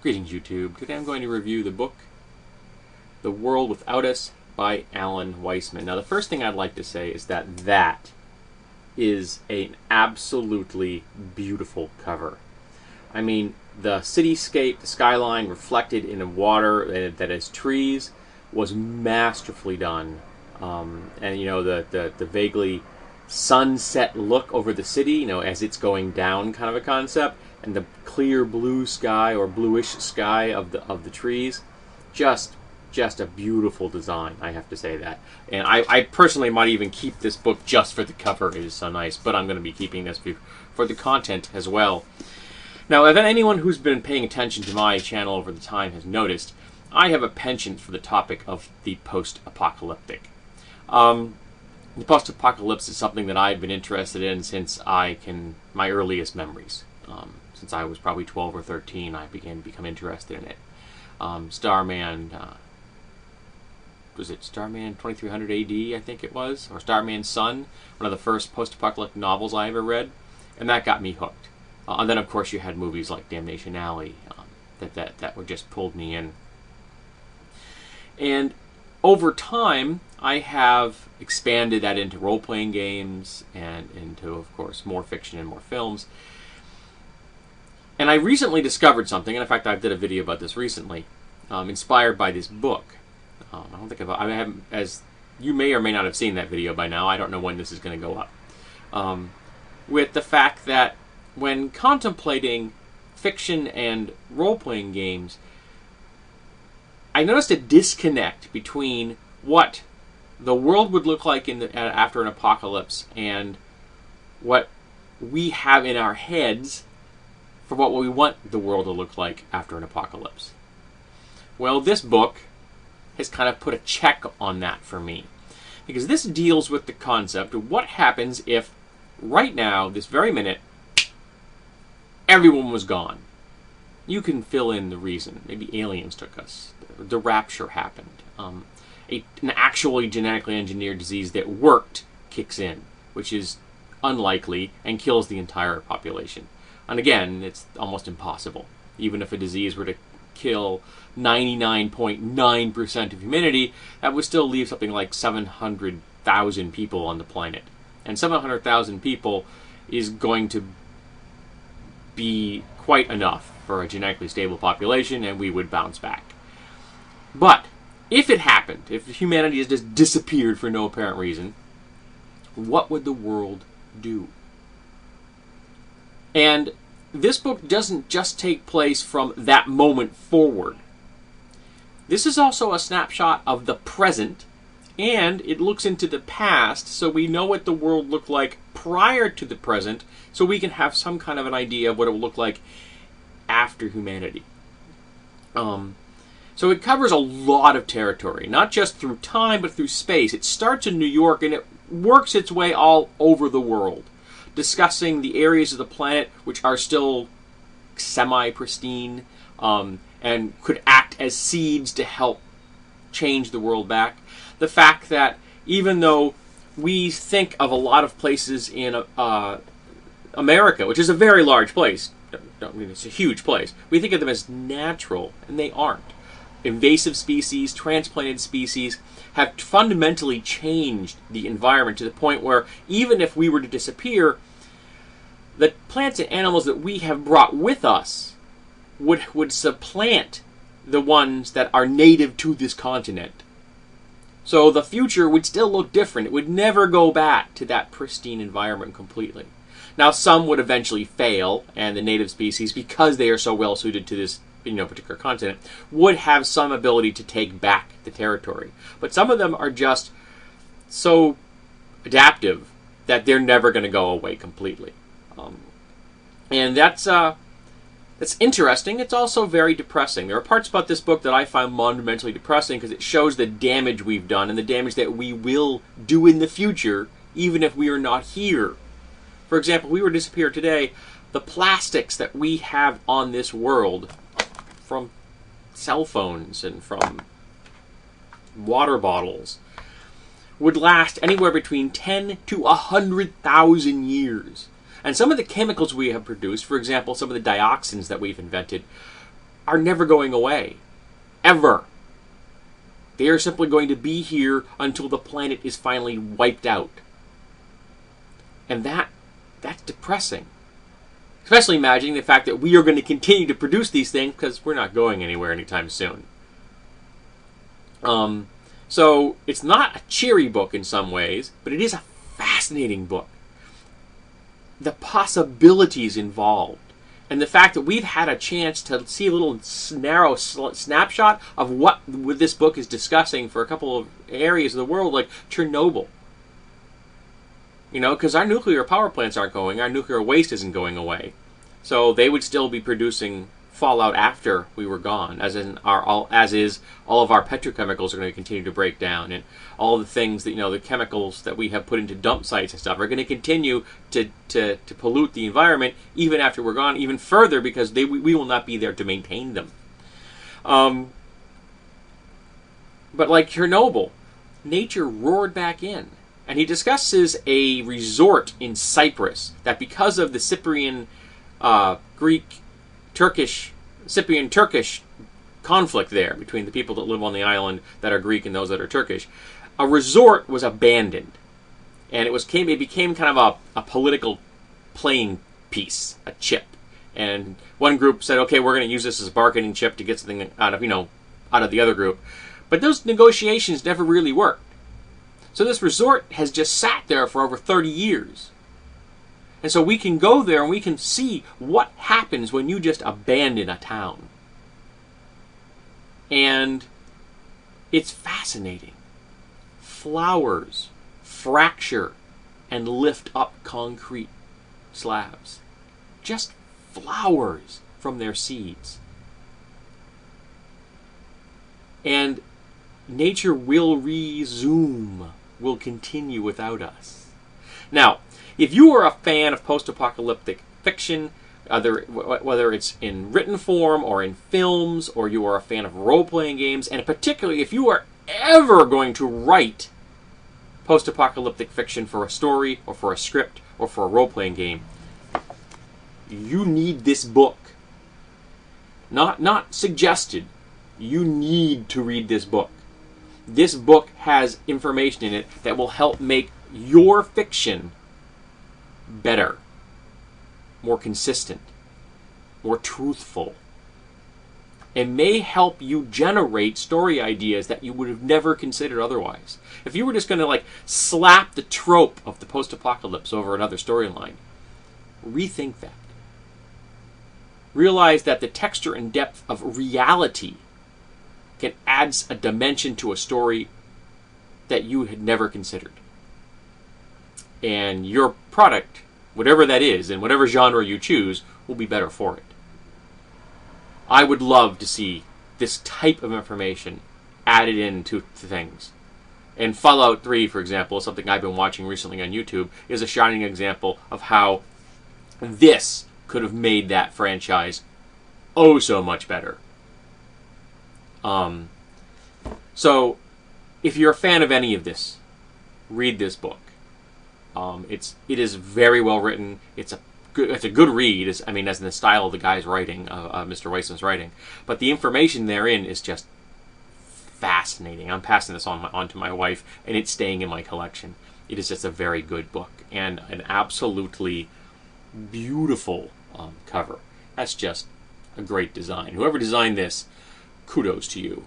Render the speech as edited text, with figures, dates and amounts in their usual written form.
Greetings, YouTube. Today I'm going to review the book The World Without Us by Alan Weisman. Now, the first thing I'd like to say is that is an absolutely beautiful cover. I mean, the cityscape, the skyline reflected in the water that is trees was masterfully done. And, you know, the vaguely sunset look over the city, you know, as it's going down kind of a concept, and the clear blue sky or bluish sky of the trees, just a beautiful design, I have to say that. And I personally might even keep this book just for the cover. It is so nice, but I'm going to be keeping this for the content as well. Now, if anyone who's been paying attention to my channel over the time has noticed, I have a penchant for the topic of the post-apocalyptic. The post-apocalypse is something that I've been interested in since my earliest memories. Since I was probably 12 or 13, I began to become interested in it. Starman, was it Starman 2300 AD, I think it was? Or Starman's Son, one of the first post-apocalyptic novels I ever read. And that got me hooked. And then, of course, you had movies like Damnation Alley that were just pulled me in. And over time, I have expanded that into role-playing games and into, of course, more fiction and more films. And I recently discovered something, and in fact, I did a video about this recently, inspired by this book. I don't think I haven't, as you may or may not have seen that video by now. I don't know when this is going to go up. With the fact that when contemplating fiction and role-playing games, I noticed a disconnect between what the world would look like after an apocalypse and what we have in our heads for what we want the world to look like after an apocalypse. Well, this book has kind of put a check on that for me, because this deals with the concept of what happens if right now, this very minute, everyone was gone. You can fill in the reason. Maybe aliens took us. The rapture happened. An actually genetically engineered disease that worked kicks in, which is unlikely and kills the entire population. And again, it's almost impossible. Even if a disease were to kill 99.9% of humanity, that would still leave something like 700,000 people on the planet. And 700,000 people is going to be quite enough for a genetically stable population, and we would bounce back. But if it happened, if humanity has just disappeared for no apparent reason, what would the world do? And this book doesn't just take place from that moment forward. This is also a snapshot of the present, and it looks into the past, so we know what the world looked like prior to the present, so we can have some kind of an idea of what it will look like after humanity. So it covers a lot of territory, not just through time, but through space. It starts in New York, and it works its way all over the world, discussing the areas of the planet which are still semi-pristine and could act as seeds to help change the world back. The fact that even though we think of a lot of places in America, which is a very large place, I mean, it's a huge place, we think of them as natural, and they aren't. Invasive species, transplanted species have fundamentally changed the environment to the point where even if we were to disappear, the plants and animals that we have brought with us would supplant the ones that are native to this continent. So the future would still look different. It would never go back to that pristine environment completely. Now, some would eventually fail, and the native species, because they are so well suited to this particular continent, would have some ability to take back the territory. But some of them are just so adaptive that they're never going to go away completely. And that's interesting. It's also very depressing. There are parts about this book that I find monumentally depressing because it shows the damage we've done and the damage that we will do in the future, even if we are not here. For example, if we were to disappear today, the plastics that we have on this world, from cell phones and from water bottles, would last anywhere between 10 to 100,000 years. And some of the chemicals we have produced, for example, some of the dioxins that we've invented, are never going away. Ever. They are simply going to be here until the planet is finally wiped out. And that's depressing. Especially imagining the fact that we are going to continue to produce these things because we're not going anywhere anytime soon. So it's not a cheery book in some ways, but it is a fascinating book. The possibilities involved, and the fact that we've had a chance to see a little narrow snapshot of what this book is discussing for a couple of areas of the world, like Chernobyl. You know, because our nuclear power plants aren't going, our nuclear waste isn't going away. So they would still be producing fallout after we were gone, as is all of our petrochemicals are going to continue to break down, and all the things that, you know, the chemicals that we have put into dump sites and stuff are going to continue to pollute the environment even after we're gone, even further, because we will not be there to maintain them. But like Chernobyl, nature roared back in. And he discusses a resort in Cyprus that, because of the Cyprian Turkish conflict there between the people that live on the island that are Greek and those that are Turkish, a resort was abandoned. And it became kind of a political playing piece, a chip. And one group said, okay, we're going to use this as a bargaining chip to get something out of the other group. But those negotiations never really worked. So this resort has just sat there for over 30 years. And so we can go there and we can see what happens when you just abandon a town. And it's fascinating. Flowers fracture and lift up concrete slabs. Just flowers from their seeds. And nature will resume, will continue without us. Now, if you are a fan of post-apocalyptic fiction, whether it's in written form or in films, or you are a fan of role-playing games, and particularly if you are ever going to write post-apocalyptic fiction for a story or for a script or for a role-playing game, you need this book. Not suggested. You need to read this book. This book has information in it that will help make your fiction better, more consistent, more truthful. It may help you generate story ideas that you would have never considered otherwise. If you were just going to slap the trope of the post-apocalypse over another storyline, rethink that. Realize that the texture and depth of reality can add a dimension to a story that you had never considered. And your product, whatever that is, in whatever genre you choose, will be better for it. I would love to see this type of information added into things. And Fallout 3, for example, something I've been watching recently on YouTube, is a shining example of how this could have made that franchise oh so much better. So, if you're a fan of any of this, read this book. It is very well written. It's a good read. As in the style of the guy's writing, Mr. Weissman's writing. But the information therein is just fascinating. I'm passing this on to my wife, and it's staying in my collection. It is just a very good book and an absolutely beautiful cover. That's just a great design. Whoever designed this, kudos to you.